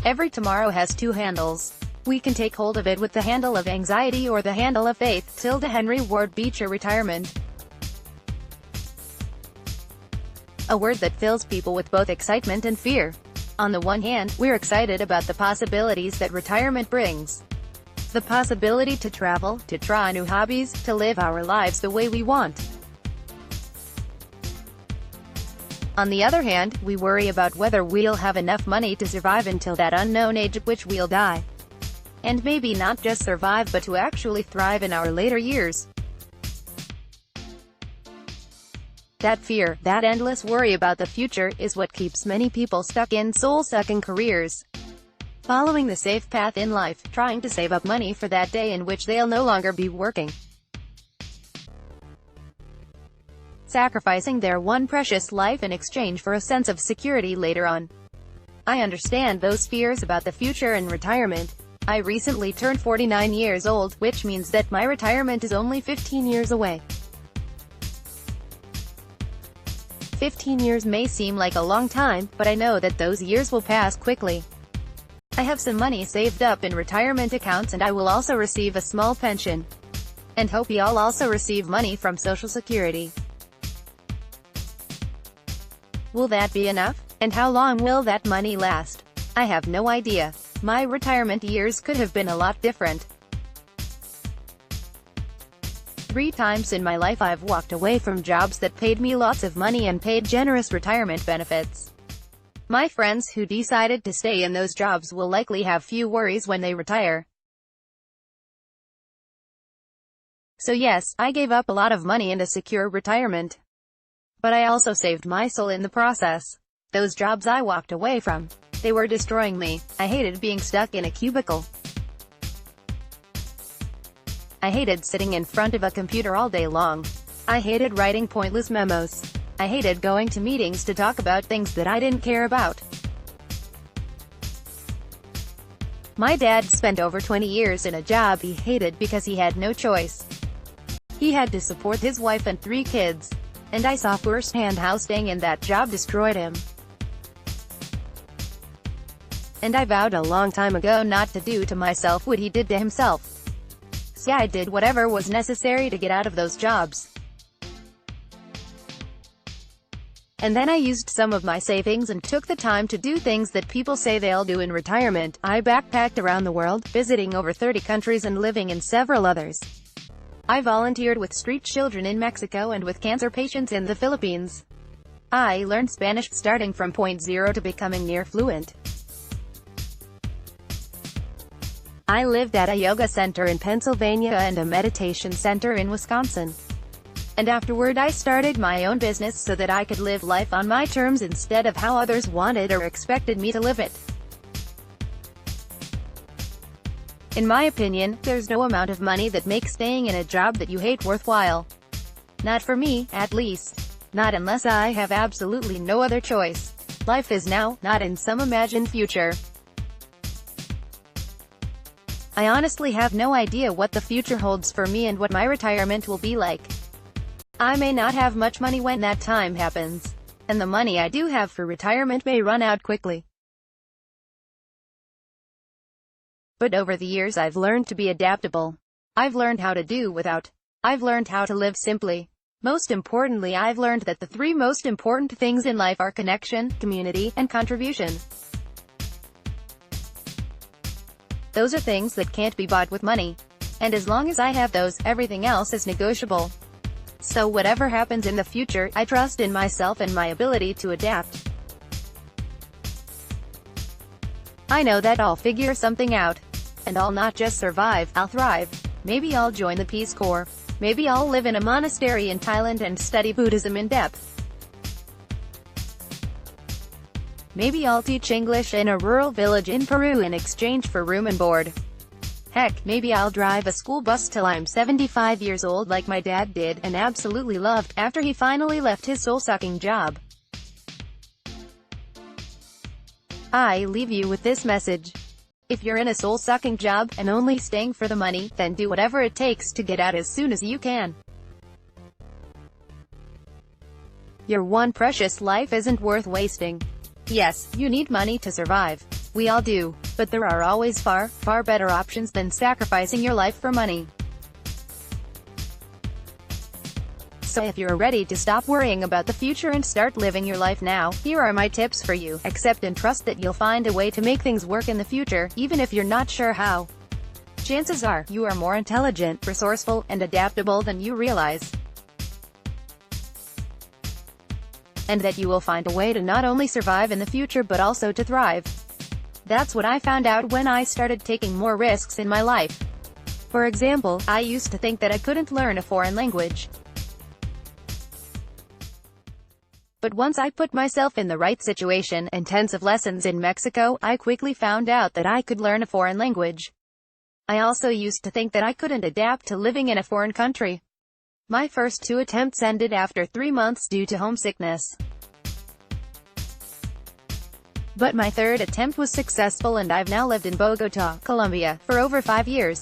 Every tomorrow has two handles. We can take hold of it with the handle of anxiety or the handle of faith. Henry Ward Beecher. Retirement. A word that fills people with both excitement and fear. On the one hand, we're excited about the possibilities that retirement brings. The possibility to travel, to try new hobbies, to live our lives the way we want. On the other hand, we worry about whether we'll have enough money to survive until that unknown age at which we'll die. And maybe not just survive but to actually thrive in our later years. That fear, that endless worry about the future, is what keeps many people stuck in soul-sucking careers. Following the safe path in life, trying to save up money for that day in which they'll no longer be working. Sacrificing their one precious life in exchange for a sense of security later on. I understand those fears about the future and retirement. I recently turned 49 years old, which means that my retirement is only 15 years away. 15 years may seem like a long time, but I know that those years will pass quickly. I have some money saved up in retirement accounts and I will also receive a small pension. And hope y'all also receive money from Social Security. Will that be enough? And how long will that money last? I have no idea. My retirement years could have been a lot different. 3 times in my life I've walked away from jobs that paid me lots of money and paid generous retirement benefits. My friends who decided to stay in those jobs will likely have few worries when they retire. So yes, I gave up a lot of money in a secure retirement. But I also saved my soul in the process. Those jobs I walked away from, they were destroying me. I hated being stuck in a cubicle. I hated sitting in front of a computer all day long. I hated writing pointless memos. I hated going to meetings to talk about things that I didn't care about. My dad spent over 20 years in a job he hated because he had no choice. He had to support his wife and 3 kids. And I saw firsthand how staying in that job destroyed him. And I vowed a long time ago not to do to myself what he did to himself. So I did whatever was necessary to get out of those jobs. And then I used some of my savings and took the time to do things that people say they'll do in retirement. I backpacked around the world, visiting over 30 countries and living in several others. I volunteered with street children in Mexico and with cancer patients in the Philippines. I learned Spanish, starting from point zero to becoming near fluent. I lived at a yoga center in Pennsylvania and a meditation center in Wisconsin. And afterward I started my own business so that I could live life on my terms instead of how others wanted or expected me to live it. In my opinion, there's no amount of money that makes staying in a job that you hate worthwhile. Not for me, at least. Not unless I have absolutely no other choice. Life is now, not in some imagined future. I honestly have no idea what the future holds for me and what my retirement will be like. I may not have much money when that time happens. And the money I do have for retirement may run out quickly. But over the years I've learned to be adaptable. I've learned how to do without. I've learned how to live simply. Most importantly, I've learned that the 3 most important things in life are connection, community, and contribution. Those are things that can't be bought with money. And as long as I have those, everything else is negotiable. So whatever happens in the future, I trust in myself and my ability to adapt. I know that I'll figure something out. And I'll not just survive, I'll thrive. Maybe I'll join the Peace Corps. Maybe I'll live in a monastery in Thailand and study Buddhism in depth. Maybe I'll teach English in a rural village in Peru in exchange for room and board. Heck, maybe I'll drive a school bus till I'm 75 years old like my dad did, and absolutely loved, after he finally left his soul-sucking job. I leave you with this message. If you're in a soul-sucking job, and only staying for the money, then do whatever it takes to get out as soon as you can. Your one precious life isn't worth wasting. Yes, you need money to survive. We all do. But there are always far, far better options than sacrificing your life for money. So if you're ready to stop worrying about the future and start living your life now, here are my tips for you. Accept and trust that you'll find a way to make things work in the future, even if you're not sure how. Chances are, you are more intelligent, resourceful, and adaptable than you realize. And that you will find a way to not only survive in the future but also to thrive. That's what I found out when I started taking more risks in my life. For example, I used to think that I couldn't learn a foreign language. But once I put myself in the right situation, intensive lessons in Mexico, I quickly found out that I could learn a foreign language. I also used to think that I couldn't adapt to living in a foreign country. My first 2 attempts ended after 3 months due to homesickness. But my 3rd attempt was successful and I've now lived in Bogota, Colombia, for over 5 years.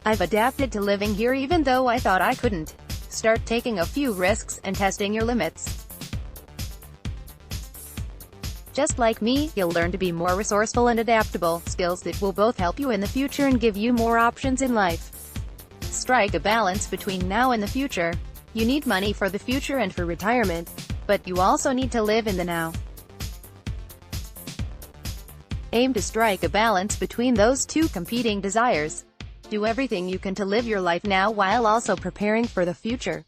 I've adapted to living here even though I thought I couldn't. Start taking a few risks and testing your limits. Just like me, you'll learn to be more resourceful and adaptable, skills that will both help you in the future and give you more options in life. Strike a balance between now and the future. You need money for the future and for retirement, but you also need to live in the now. Aim to strike a balance between those two competing desires. Do everything you can to live your life now while also preparing for the future.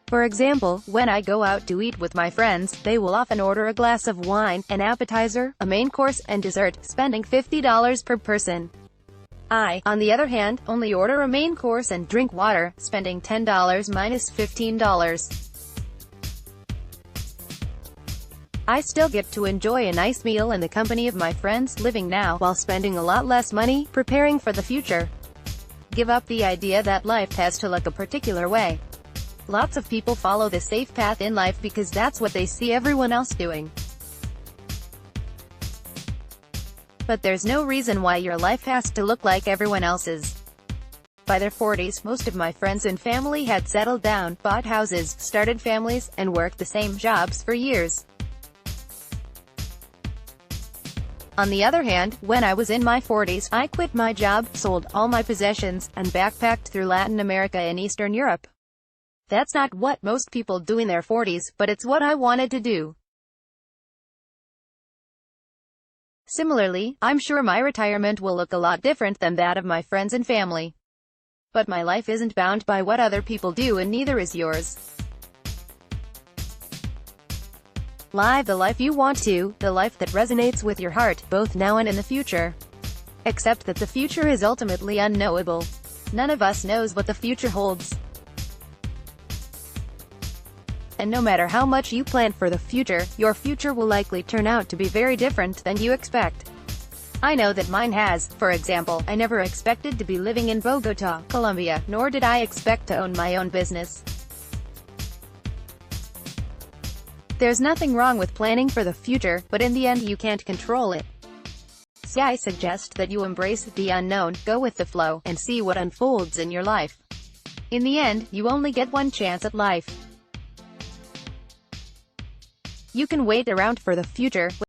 For example, when I go out to eat with my friends, they will often order a glass of wine, an appetizer, a main course, and dessert, spending $50 per person. I, on the other hand, only order a main course and drink water, spending $10 minus $15. I still get to enjoy a nice meal in the company of my friends, living now, while spending a lot less money, preparing for the future. Give up the idea that life has to look a particular way. Lots of people follow the safe path in life because that's what they see everyone else doing. But there's no reason why your life has to look like everyone else's. By their 40s, most of my friends and family had settled down, bought houses, started families, and worked the same jobs for years. On the other hand, when I was in my 40s, I quit my job, sold all my possessions, and backpacked through Latin America and Eastern Europe. That's not what most people do in their 40s, but it's what I wanted to do. Similarly, I'm sure my retirement will look a lot different than that of my friends and family. But my life isn't bound by what other people do, and neither is yours. Live the life you want to, the life that resonates with your heart, both now and in the future. Accept that the future is ultimately unknowable. None of us knows what the future holds. And no matter how much you plan for the future, your future will likely turn out to be very different than you expect. I know that mine has. For example, I never expected to be living in Bogota, Colombia, nor did I expect to own my own business. There's nothing wrong with planning for the future, but in the end you can't control it. So I suggest that you embrace the unknown, go with the flow, and see what unfolds in your life. In the end, you only get one chance at life. You can wait around for the future,